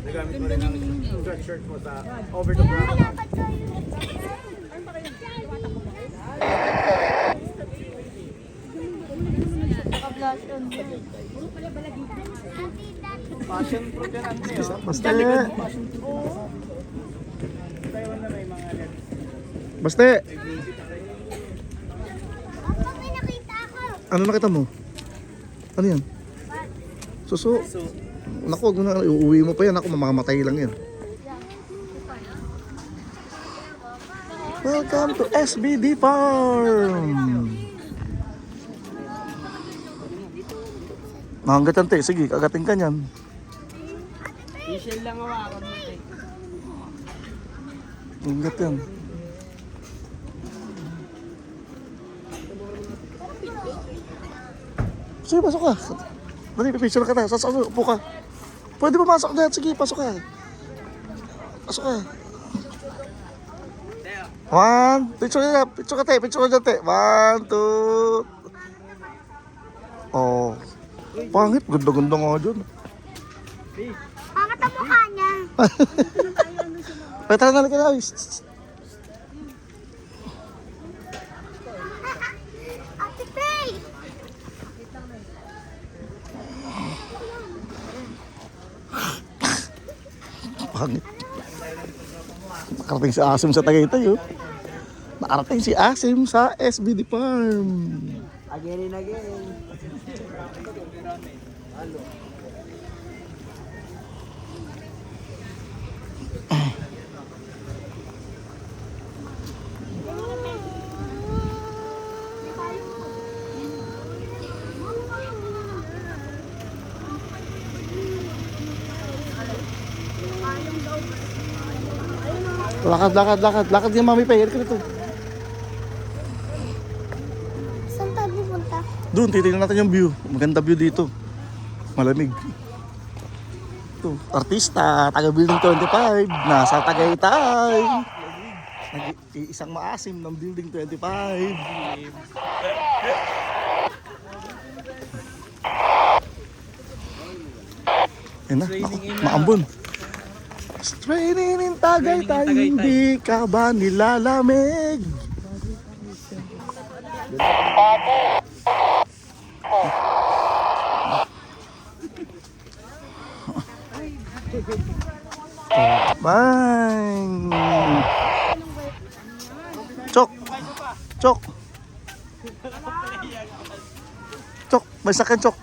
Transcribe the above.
Nagamit mo rin ang sweatshirt mo sa over the bra. Passion fruit yan, Ante. Basta. Taiwan na may mga LED. Basta. Papa, may nakita ako. Ano nakita mo? Ano yan? Suso. Naku, wag mo na. Uuwi mo pa yan. Ako, mamamatay lang yan. Welcome to SBD Farm. Mahanggat yan, te. Sige, kagating ka niyan. Michelle lang hawakan mo, te. Mahanggat yan. Sige, pasok ka. Dali, pipicture ka na. Sasok, upo ka. Pwede pumasok na. Sige, pasok ka. Pasok ka. One, picture ka na. Picture ka, te. Picture ka dyan, te. One, two. Oh. Pangit. Ganda-ganda nga dyan. Pangat ang mukha niya. Ay, tara na, halika na. Ate Pay! Pangit. Nakarating si Asim sa Tagaytay, oh. Nakarating si Asim sa SBD Farm. Again and again. Lakad yung Mami Pay. Halika dito. Saan tayo pupunta? Doon, titignan natin yung view. Maganda view dito. Malamig. Ito, artista, taga Building 25, nasa Tagaytay. Isang maasim ng Building 25. Yan na, maambon. Training in Tagaytay, hindi ka ba nilalamig? Bang! Chok! Chok! Chok! May sakit, Chok!